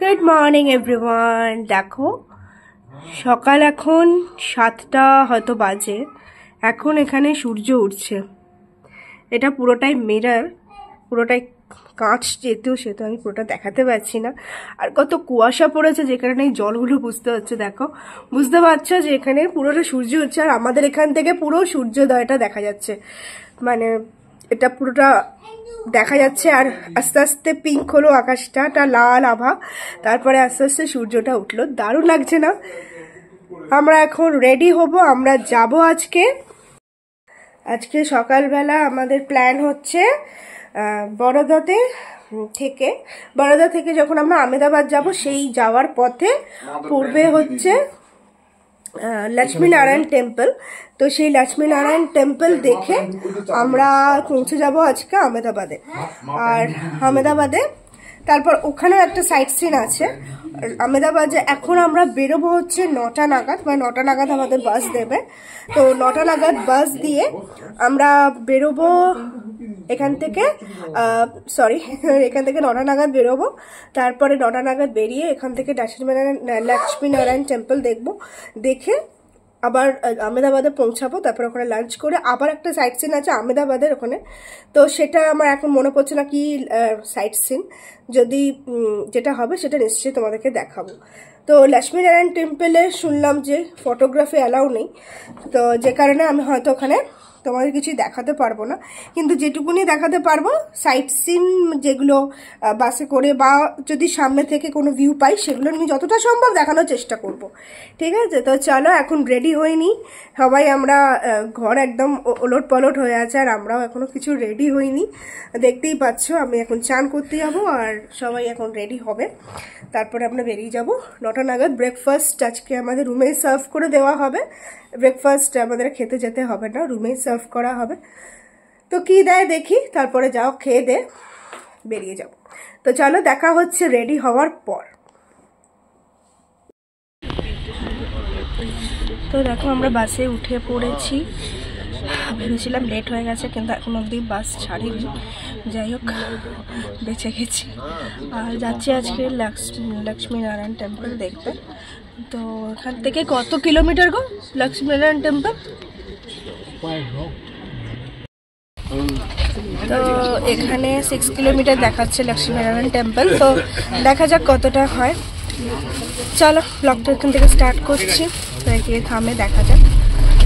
Good morning everyone. দেখো সকাল এখন 7টা হয়তো বাজে। এখন এখানে সূর্য উঠছে। এটা পুরোটাই মিরর, পুরোটাই কাঁচ, যেহেতু সেটা আমি পুরোটা দেখাতে পারছি না। আর কত কুয়াশা পড়েছে, যে কারণে এই জলগুলো বুঝতে হচ্ছে। দেখো, বুঝতে পারছো যে এখানে পুরোটা সূর্য উঠছে, আর আমাদের এখান থেকে পুরো সূর্যোদয়টা দেখা যাচ্ছে। মানে এটা পুরোটা দেখা যাচ্ছে। আর আস্তে আস্তে পিঙ্ক হলো আকাশটা, লাল আভা, তারপরে আস্তে আস্তে সূর্যটা উঠলো। দারুণ লাগছে না? আমরা এখন রেডি হব, আমরা যাব আজকে সকালবেলা আমাদের প্ল্যান হচ্ছে বরোদা থেকে যখন আমরা আহমেদাবাদ যাব, সেই যাওয়ার পথে পূর্বে হচ্ছে লক্ষ্মী নারায়ণ টেম্পল। তো সেই লক্ষ্মী নারায়ণ টেম্পল দেখে আমরা পৌঁছে যাব আজকে আহমেদাবাদে। আর আহমেদাবাদে তারপর ওখানে একটা সাইট সিন আছে আহমেদাবাদে। এখন আমরা বেরোবো হচ্ছে 9টা নাগাদ, মানে 9টা নাগাদ আমাদের বাস দেবে। তো 9টা নাগাদ বাস দিয়ে আমরা বেরোবো এখান থেকে 9টা নাগাদ বেরোবো। তারপরে 9টা নাগাদ বেরিয়ে এখান থেকে লক্ষ্মী নারায়ণ টেম্পল দেখবো, দেখে আবার আহমেদাবাদে পৌঁছাবো। তারপর ওখানে লাঞ্চ করে আবার একটা সাইট সিন আছে আহমেদাবাদের ওখানে। তো সেটা আমার এখন মনে পড়ছে না কি সাইট সিন, যদি যেটা হবে সেটা নিশ্চয়ই তোমাদেরকে দেখাবো। তো লক্ষ্মী নারায়ণ টেম্পলে শুনলাম যে ফটোগ্রাফি অ্যালাউ নেই, তো যে কারণে আমি হয়তো ওখানে তোমাদের কিছুই দেখাতে পারবো না। কিন্তু যেটুকুনি দেখাতে পারবো সাইট সিন, যেগুলো বাসে করে বা যদি সামনে থেকে কোনো ভিউ পাই, সেগুলো আমি যতটা সম্ভব দেখানোর চেষ্টা করব। ঠিক আছে? তো চলো, এখন রেডি হইনি সবাই। আমরা ঘর একদম ওলট পলট হয়ে আছে, আর আমরাও এখনো কিছু রেডি হইনি। দেখতেই পাচ্ছ আমি এখন চান করতে যাবো, আর সবাই এখন রেডি হবে। তারপরে আমরা বেরিয়ে যাব 9টা নাগাদ। ব্রেকফাস্ট আজকে আমাদের রুমেই সার্ভ করে দেওয়া হবে। ব্রেকফাস্ট আমাদের খেতে যেতে হবে না, রুমেই সার্ভ করা হবে। তো কি দেয় দেখি, তারপরে যাও খেয়ে দে বেরিয়ে যাব। তো চলো, দেখা হচ্ছে রেডি হওয়ার পর। তো দেখো আমরা বাসে উঠে পড়েছি। ভেবেছিলাম লেট হয়ে গেছে, কিন্তু এখন অবধি বাস ছাড়িনি। যাই হোক, বেঁচে গেছি। আর যাচ্ছি আজকে লক্ষ্মী নারায়ণ টেম্পল দেখতে। তো এখান থেকে কত কিলোমিটার গো লক্ষ্মী নারায়ণ টেম্পল? তো এখানে 6 কিলোমিটার দেখাচ্ছে লক্ষ্মী নারায়ণ টেম্পল। তো দেখা যাক কতটা হয়। চলো, ব্লগটা এখান থেকে স্টার্ট করছি। গিয়ে থামে দেখা যাক।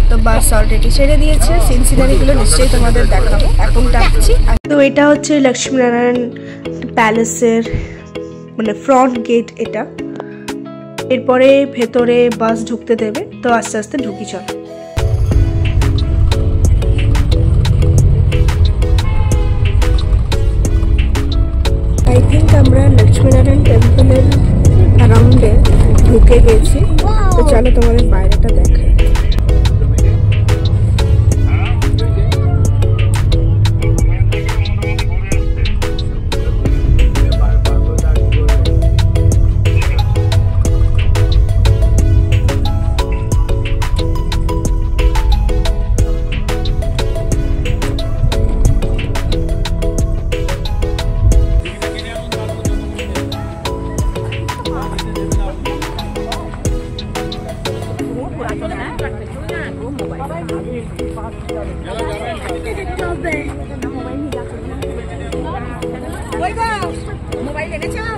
তো বাস অলরেডি ছেড়ে দিয়েছে, সিনারিগুলো নিশ্চয়ই তোমাদের দেখাবো। এখন ডাকছি। তো এটা হচ্ছে লক্ষ্মী নারায়ণ প্যালেসের মানে ফ্রন্ট গেট এটা। এরপরে ভেতরে বাস ঢুকতে দেবে। তো আস্তে আস্তে ঢুকি চল। আই থিঙ্ক আমরা লক্ষ্মী নারায়ণ টেম্পলের অ্যারাউন্ডে ঢুকে গেছি। তো চলো তোমাদের বাইরেটা দেখাই। मोबाइल लेने चलो।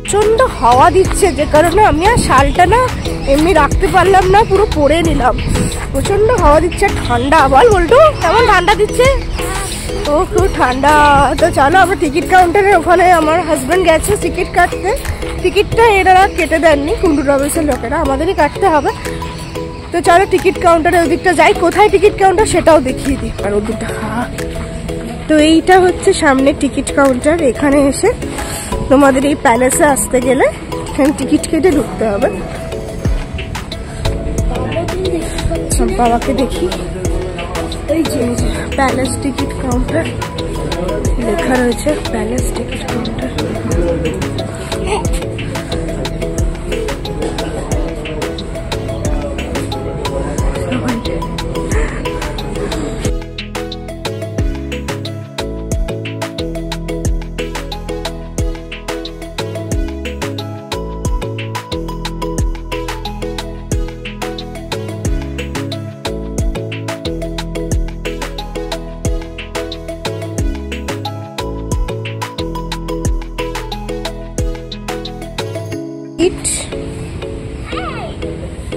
প্রচন্ড হাওয়া দিচ্ছে, যে কারণে আমি আর শালটা না এমনি রাখতে পারলাম না, পুরো পরে নিলাম। প্রচন্ড হাওয়া দিচ্ছে, ঠান্ডা। বল বল্টু, কেমন ঠান্ডা দিচ্ছে? ও খুব ঠান্ডা। তো চলো আমরা টিকিট কাউন্টারে, ওখানে আমার হাজব্যান্ড গেছে টিকিট কাটতে। টিকিটটা এরা কেটে দেননি, কুন্ডু ট্রাভেলসের লোকেরা, আমাদেরই কাটতে হবে। তো চলো টিকিট কাউন্টারে ওদিকটা যাই, কোথায় টিকিট কাউন্টার সেটাও দেখিয়ে দিই। আর ওদিকটা তো এইটা হচ্ছে সামনে টিকিট কাউন্টার। এখানে এসে তোমাদের এই প্যালেসে আসতে গেলে এখানে টিকিট কেটে ঢুকতে হবে। বাবাকে দেখি, এই যে প্যালেস টিকিট কাউন্টার লেখা রয়েছে, প্যালেস টিকিট কাউন্টার।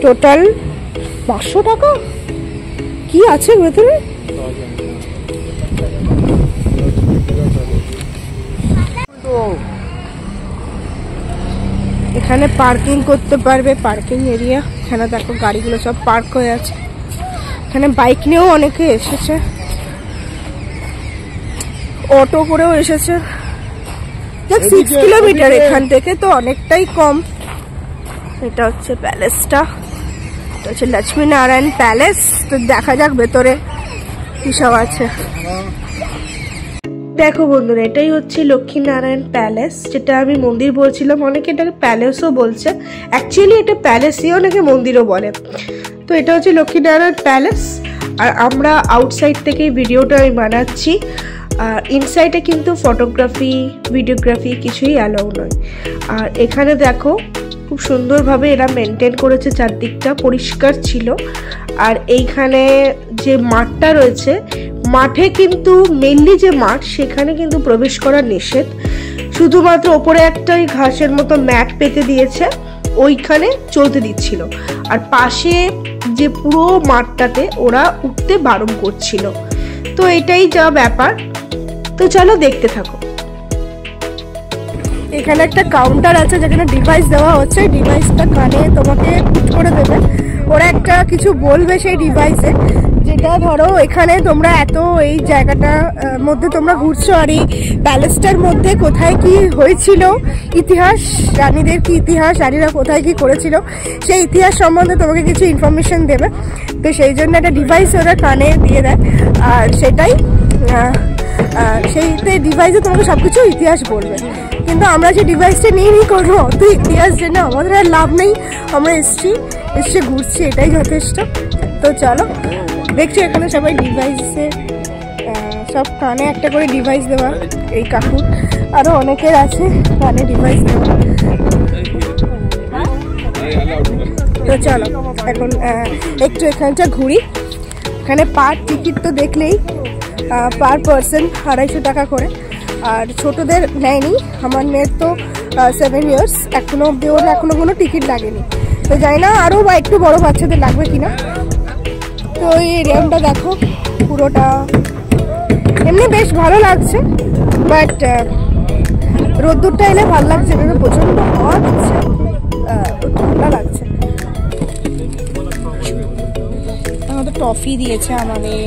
টোটাল 500 টাকা। কি আছে ভেতরে? এখানে পার্কিং করতে পারবে, পার্কিং এরিয়া। এখানে দেখো গাড়িগুলো সব পার্ক হয়ে আছে। এখানে বাইক নিয়েও অনেকে এসেছে, অটো করেও এসেছে। 6 কিলোমিটার এখান থেকে, তো অনেকটাই কম। এটা হচ্ছে প্যালেসটা, এটা হচ্ছে লক্ষ্মী নারায়ণ প্যালেস। তো দেখা যাক ভেতরে কি সব আছে। দেখো বন্ধুরা, এটাই হচ্ছে লক্ষ্মী নারায়ণ প্যালেস, যেটা আমি মন্দির বলছিলাম। অনেকে এটাকে প্যালেসও বলছে, অ্যাকচুয়ালি এটা প্যালেসই, অনেকে মন্দিরও বলে। তো এটা হচ্ছে লক্ষ্মী নারায়ণ প্যালেস। আর আমরা আউটসাইড থেকে ভিডিওটা আমি বানাচ্ছি, ইনসাইডে কিন্তু ফটোগ্রাফি ভিডিওগ্রাফি কিছুই অ্যালাউ নয়। আর এখানে দেখো খুব সুন্দরভাবে এরা মেনটেন করেছে, চারদিকটা পরিষ্কার ছিল। আর এইখানে যে মাঠটা রয়েছে, মাঠে কিন্তু মেনলি যে মাঠ, সেখানে কিন্তু প্রবেশ করা নিষেধ। শুধুমাত্র ওপরে একটাই ঘাসের মতো ম্যাট পেতে দিয়েছে, ওইখানে চলতে দিচ্ছিল। আর পাশে যে পুরো মাঠটাতে ওরা উঠতে বারণ করছিল। তো এটাই যা ব্যাপার। তো চলো দেখতে থাকো। এখানে একটা কাউন্টার আছে যেখানে ডিভাইস দেওয়া হচ্ছে। ডিভাইসটা কানে তোমাকে পুট করে দেবে, ওরা একটা কিছু বলবে সেই ডিভাইসে, যেটা ধরো এখানে তোমরা এত এই জায়গাটার মধ্যে তোমরা ঘুরছো, আর এই প্যালেসটার মধ্যে কোথায় কি হয়েছিল, ইতিহাস, রানীদের কি ইতিহাস, রানীরা কোথায় কি করেছিল, সেই ইতিহাস সম্বন্ধে তোমাকে কিছু ইনফরমেশন দেবে। তো সেই জন্য একটা ডিভাইস ওরা কানে দিয়ে দেয়, আর সেটাই সেইতে ডিভাইসে তোমাকে সবকিছু ইতিহাস বলবে। কিন্তু আমরা যে ডিভাইসটা নিয়ে করবো অত ইতিহাস জেনে আমাদের আর লাভ নেই। আমরা এসে ঘুরছি, এটাই যথেষ্ট। তো চলো, দেখছো এখানে সবাই ডিভাইসে সব কানে একটা করে ডিভাইস দেওয়া, এই কাকুর আরো অনেকের আছে কানে ডিভাইস দেওয়া। তো চলো এখন একটু এখানটা ঘুরি। এখানে পার টিকিট তো দেখলেই, পার পারসন 250 টাকা করে। আর ছোটদের নেয়নি, আমার মেয়ের তো 7 ইয়ার্স, এখনো অব্দি ওর এখনো কোনো টিকিট লাগেনি। তো যাই না আরও বা একটু বড় বাচ্চাদের লাগবে কিনা। তো এই এরিয়াটা দেখো পুরোটা, এমনি বেশ ভালো লাগছে, বাট রোদ্দুরটা এলে ভালো লাগছে, কারণ প্রচন্ড হাওয়া দিচ্ছে, ঠান্ডা লাগছে। আমাদের টফি দিয়েছে আমাদের।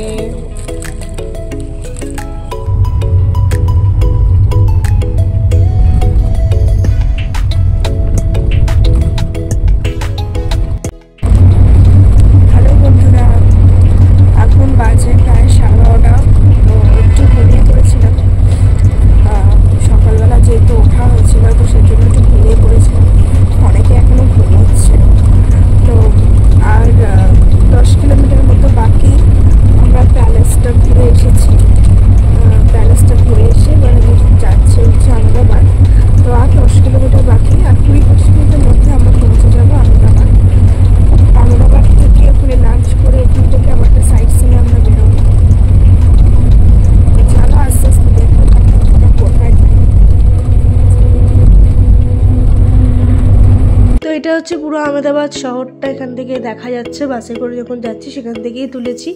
পাচ্ছি পুরো আহমেদাবাদ শহরটা এখান থেকে দেখা যাচ্ছে, বাসে করে যখন যাচ্ছি সেখান থেকেই তুলেছি।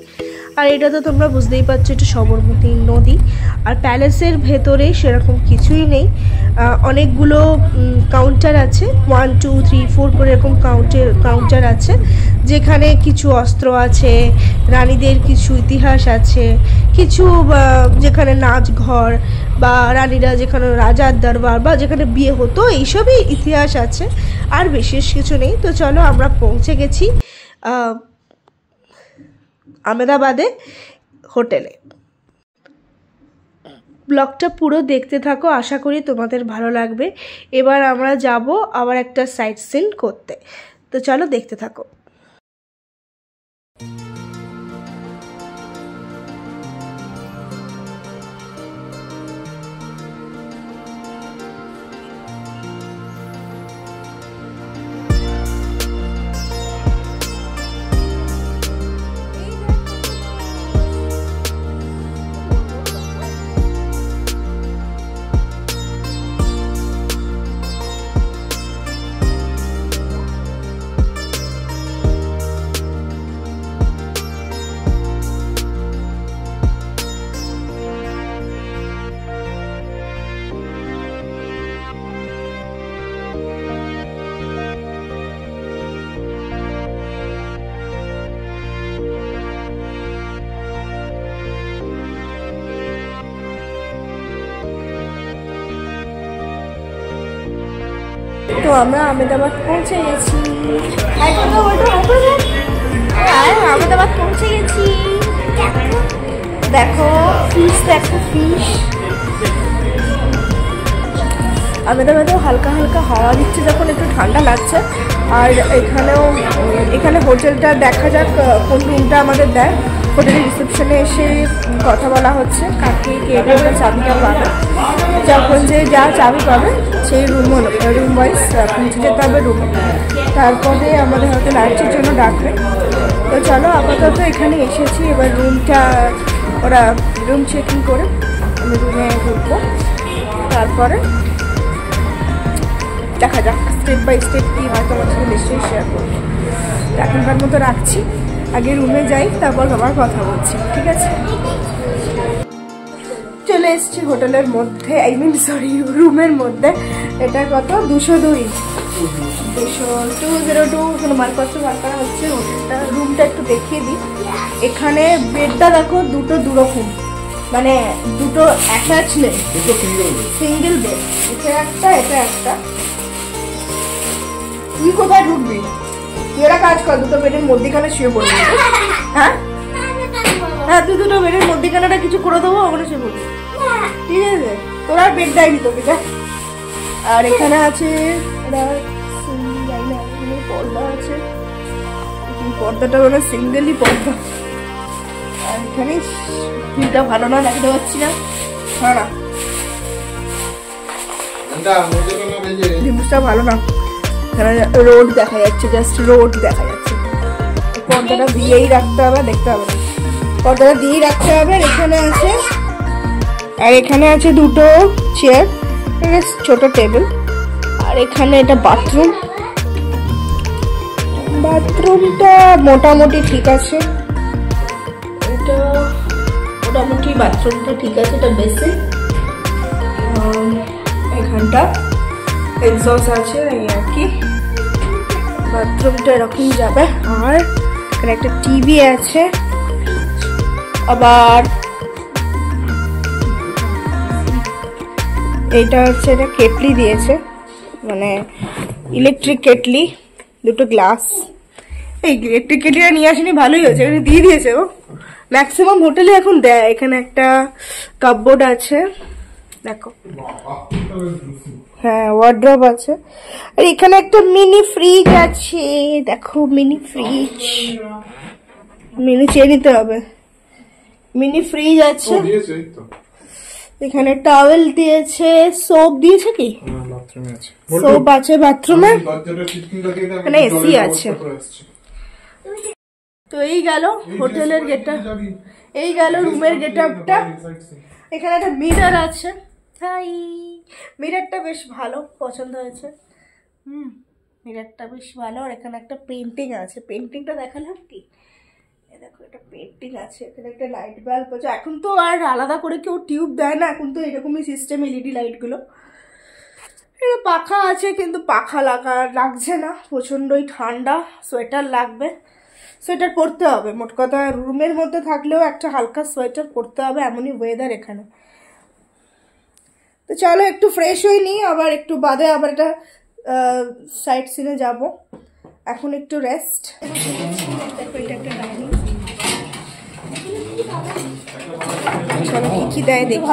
আর এটা তো তোমরা বুঝতেই পারছো এটা সবরমতী নদী। আর প্যালেসের ভেতরে সেরকম কিছুই নেই, অনেকগুলো কাউন্টার আছে, 1 2 3 4 করে এরকম কাউন্টার আছে, যেখানে কিছু অস্ত্র আছে, রানীদের কিছু ইতিহাস আছে, কিছু যেখানে নাচ ঘর বা রানীরা যেখানে রাজার দরবার বা যেখানে বিয়ে হতো এইসবই ইতিহাস আছে, আর বিশেষ কিছু নেই। তো চলো আমরা পৌঁছে গেছি আহমেদাবাদে হোটেলে। ব্লগটা পুরো দেখতে থাকো, আশা করি তোমাদের ভালো লাগবে। এবার আমরা যাব আবার একটা সাইট সিন করতে, তো চলো দেখতে থাকো। তো আমরা আহমেদাবাদ পৌঁছে গেছি, আহমেদাবাদ পৌঁছে গেছি। দেখো ফিশ, দেখো ফিশ। আহমেদাবাদেও হালকা হালকা হাওয়া দিচ্ছে যখন, একটু ঠান্ডা লাগছে। আর এখানে হোটেলটা দেখা যাক কোন রুমটা আমাদের দেয়। হোটেলের রিসেপশনে এসে কথা বলা হচ্ছে কাকে কে চাবিটা পাবে, যখন যে যা চাবি পাবে সেই রুম ওয়াইজ পৌঁছে যেতে হবে রুমে, তারপরে আমাদের হয়তো লাঞ্চের জন্য ডাকবে। তো চলো আপাতত এখানে এসেছি, এবার রুমটা ওরা রুম চেকিং করে আমি রুমে ঢুকবো, তারপরে দেখা যাক স্টেপ বাই স্টেপ কী হয়, তোমার সাথে নিশ্চয়ই শেয়ার করবো। এখনকার মতো রাখছি, আগে রুমে যাই তারপর আবার কথা বলছি, ঠিক আছে? চলে এসেছি হোটেলের মধ্যে, রুমের মধ্যে। এটা কত 202 202 মালপত্র বার করা হচ্ছে। হোটেলটা রুমটা একটু দেখিয়ে দিই। এখানে বেডটা দেখো দুটো দুরকম, মানে দুটো অ্যাটাচ নেই, সিঙ্গেল বেড। এটা একটা, এটা একটা। তুই কোথায় ঢুকবি? তুই একটা কাজ কর, দুটো বেডের মধ্যিখানে শুয়ে পড়বি। হ্যাঁ হ্যাঁ, তুই দুটো বেডের মধ্যিখানেটা কিছু করে দেবো, ওখানে শুয়ে পড়বি, ঠিক আছে? তোর আর বেড দেয়নি তোকে, যা। আর এখানে আছে পর্দা আছে, পর্দাটা মানে সিঙ্গেলই পর্দা। আর এখানে ভিউটা ভালো না, দেখতে পাচ্ছি না, ভালো না, জিনিসটা ভালো না। এখানে রোড দেখা যাচ্ছে, জাস্ট রোড দেখা যাচ্ছে। পর্দাটা দিয়েই রাখতে হবে, দেখতে হবে না, পর্দাটা দিয়েই রাখতে হবে। আর এখানে আছে দুটো চেয়ার, ছোট টেবিল। আর এখানে এটা বাথরুমটা মোটামুটি ঠিক আছে, এটা মোটামুটি বাথরুমটা ঠিক আছে। এটা বেসিন, এখানটা এক্সস্ট আছে, এই আর কি। বাথরুমটা এরকম যাবে। আর এখানে একটা টিভি আছে, আবার এইটা হচ্ছে এটা কেটলি দিয়েছে, মানে ইলেকট্রিক কেটলি, দুটো গ্লাস। এই ইলেকট্রিক কেটলিটা নিয়ে আসেনি, ভালোই হয়েছে, এখানে দিয়ে দিয়েছে। ও ম্যাক্সিমাম হোটেলে এখন দেয়। এখানে একটা কাপবোর্ড আছে, দেখো, হ্যাঁ ওয়ার্ড্রব আছে। আর এখানে একটা মিনি ফ্রিজ আছে, দেখো মিনি ফ্রিজ, মিনি চেয়ে নিতে হবে। মিনি ফ্রিজ আছে, এখানে টাওয়েল দিয়েছে, সোপ দিয়েছে, কি সোপ আছে বাথরুমে, এখানে এসি আছে। তো এই গেল হোটেলের গেটটা, এই গেল রুমের গেটআপটা। এখানে একটা মিরর আছে, হাই, মিররটা বেশ ভালো, পছন্দ হয়েছে। মিররটা বেশ ভালো। আর এখানে একটা পেন্টিং আছে, পেন্টিংটা দেখালাম কি, দেখো এটা পেন্টিং আছে। এখানে একটা লাইট বাল্ব আছে। এখন তো আর আলাদা করে কেউ টিউব দেয় না, এখন তো এরকমই সিস্টেম এলইডি লাইটগুলো। এটা পাখা আছে, কিন্তু পাখা লাগছে না, প্রচণ্ডই ঠান্ডা, সোয়েটার লাগবে, সোয়েটার পরতে হবে। মোট কথা রুমের মধ্যে থাকলেও একটা হালকা সোয়েটার পরতে হবে, এমনই ওয়েদার এখানে। তো চলো একটু ফ্রেশ হয়ে নিই, আবার একটু বাদে আবার একটা সাইট সিনে যাব। এখন একটু রেস্ট। চলো কি কি দেয় দেখি।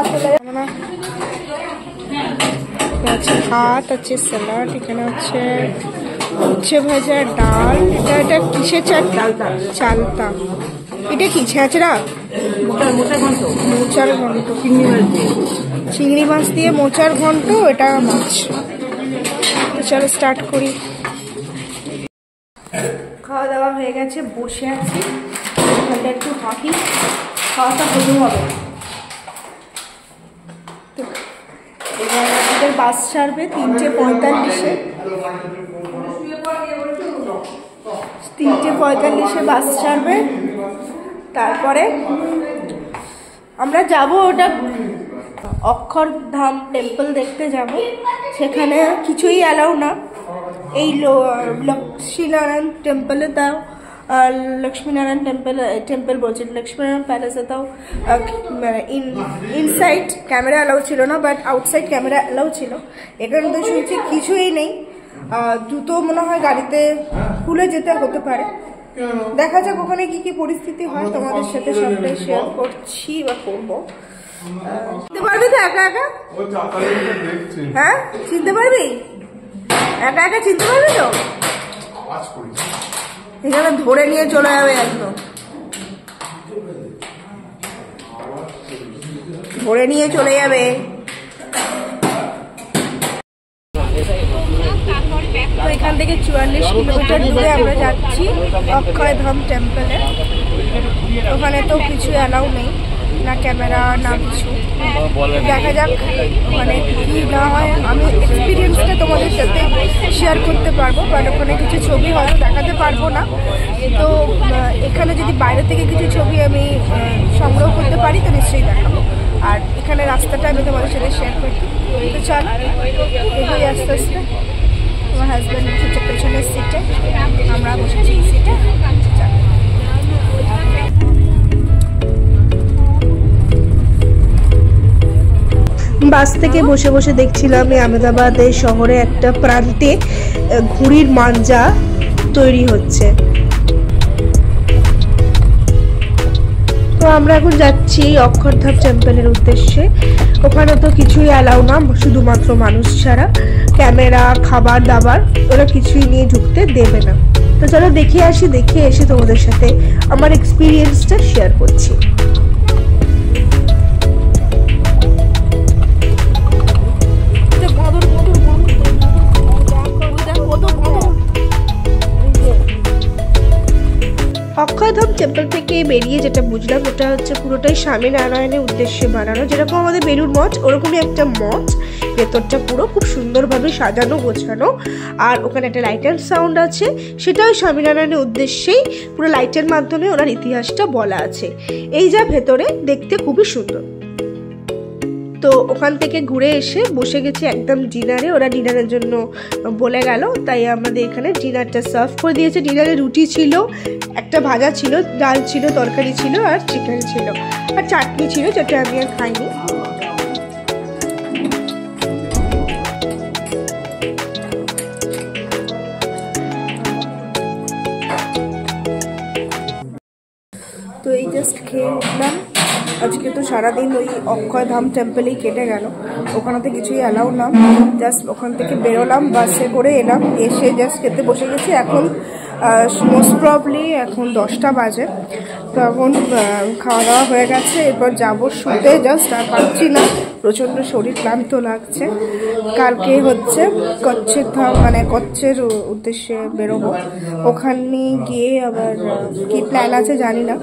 আছে ভাত, আছে স্যালাড, এখানে হচ্ছে উচ্ছে ভাজা, ডাল। এটা কিসের চাল? চালতা। এটা কি ছেঁচড়া? মোচার ঘন্ট, চিংড়ি মাছ দিয়ে মোচার ঘন্ট, এটা মাছ। চলো স্টার্ট করি। খাওয়া দাওয়া হয়ে গেছে, বসে আছি, তাহলে একটু হাঁটি, খাওয়াটা হজম হবে। এবার আমাদের বাস ছাড়বে 3:45-এ, 3:45-এ বাস ছাড়বে। তারপরে আমরা যাব ওটা অক্ষরধাম টেম্পল দেখতে যাব। সেখানে কিছুই অ্যালাউ না। এই লক্ষ্মীনারায়ণ টেম্পলে তাও, লক্ষ্মীনারায়ণ টেম্পল বলছি, লক্ষ্মীনারায়ণ প্যালেসে তাও ইনসাইড ক্যামেরা অ্যালাউ ছিল না, বাট আউটসাইড ক্যামেরা অ্যালাউ ছিল। এখানে তো শুনছি কিছুই নেই, জুতো মনে হয় গাড়িতে খুলে যেতে হতে পারে। দেখা যাক ওখানে কি কি পরিস্থিতি হয়, তোমাদের সাথে সবটাই শেয়ার করছি বা করবো। চিনতে পারবি তো একা একা? হ্যাঁ চিনতে পারবি? একা একা চিনতে পারবি তো? এখানে ধরে নিয়ে চলে যাবে, একদম ধরে নিয়ে চলে যাবে। তো এখান থেকে 44 কিলোমিটার দূরে আমরা যাচ্ছি অক্ষয়ধাম টেম্পলে। ওখানে তো কিছু অ্যালাউ নেই, না ক্যামেরা না কিছু। দেখা যাক ওখানে কি না হয়। আমি এক্সপিরিয়েন্সটা তোমাদের সাথে শেয়ার করতে পারবো, বাট ওখানে কিছু ছবি হয়তো দেখাতে পারবো না। তো এখানে যদি বাইরে থেকে কিছু ছবি আমি সংগ্রহ করতে পারি তো নিশ্চয়ই দেখাবো। আর এখানে রাস্তাটা আমি তোমাদের সাথে শেয়ার করছি। তো চল এগোই আস্তে আস্তে। আমার হাজব্যান্ড বসেছে পেছনের সিটে, আমরা বসেছি এই সিটে। বাস থেকে বসে বসে দেখছিলাম এই আহমেদাবাদের শহরে একটা প্রান্তে ঘুড়ির মাঞ্জা তৈরি হচ্ছে। তো আমরা এখন যাচ্ছি অক্ষরধাম টেম্পলের উদ্দেশ্যে। ওখানে তো কিছুই অ্যালাউ না, শুধুমাত্র মানুষ ছাড়া। ক্যামেরা, খাবার দাবার ওরা কিছুই নিয়ে ঢুকতে দেবে না। তো চলো দেখে আসি, দেখে এসে তোমাদের সাথে আমার এক্সপিরিয়েন্সটা শেয়ার করছি। অক্ষয়ধাম টেম্পল থেকে বেরিয়ে যেটা বুঝলাম, ওটা হচ্ছে পুরোটাই স্বামীনারায়ণের উদ্দেশ্যে বানানো। যেরকম আমাদের বেলুড় মঠ, ওরকমই একটা মঠ। ভেতরটা পুরো খুব সুন্দরভাবে সাজানো গোছানো। আর ওখানে একটা লাইট অ্যান্ড সাউন্ড আছে, সেটাও স্বামীনারায়ণের উদ্দেশ্যেই, পুরো লাইটের মাধ্যমে ওনার ইতিহাসটা বলা আছে। এই যা ভেতরে দেখতে খুবই সুন্দর। তো ওখান থেকে ঘুরে এসে বসে গেছি একদম ডিনারে। ওরা ডিনারের জন্য বলে গেল, তাই আমাদের এখানে ডিনারটা সার্ভ করে দিয়েছে। ডিনারে রুটি ছিল, একটা ভাজা ছিল, ডাল ছিল, তরকারি ছিল, আর চিকেন ছিল, আর চাটনি ছিল, যেটা আমি আর খাইনি। তো এই জাস্ট খেয়ে উঠলাম। আজকে তো সারাদিন ওই অক্ষয়ধাম টেম্পলেই কেটে গেল। ওখানেতে কিছুই অ্যালাউ না, জাস্ট ওখান থেকে বেরোলাম, বাসে করে এলাম, এসে জাস্ট খেতে বসে গেছি। এখন মোস্ট প্রবলি এখন 10টা বাজে। তো এখন খাওয়া দাওয়া হয়ে গেছে, এরপর যাবো শুতে, জাস্ট আর পারছি না, প্রচণ্ড শরীর ক্লান্ত লাগছে। কালকে হচ্ছে কচ্ছের ধাম মানে কচ্ছের উদ্দেশ্যে বেরোবো, ওখানে গিয়ে আবার কি প্ল্যান আছে জানি না।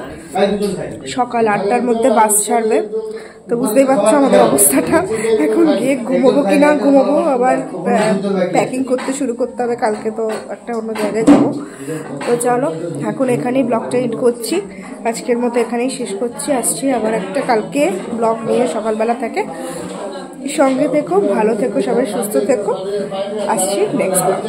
সকাল 8টার মধ্যে বাস ছাড়বে, তো বুঝতেই পারছো আমাদের অবস্থাটা। এখন গিয়ে ঘুমোবো কি না ঘুমোবো, আবার প্যাকিং করতে শুরু করতে হবে, কালকে তো একটা অন্য জায়গায় যাবো। তো চলো এখন এখানেই ব্লগটা এড করছি, আজকের মতো এখানেই শেষ করছি। আসছি আবার একটা কালকে ব্লগ নিয়ে সকালবেলা থেকে, সঙ্গে থেকো, ভালো থেকো, সবাই সুস্থ থেকো। আসছি নেক্সট ব্লগ।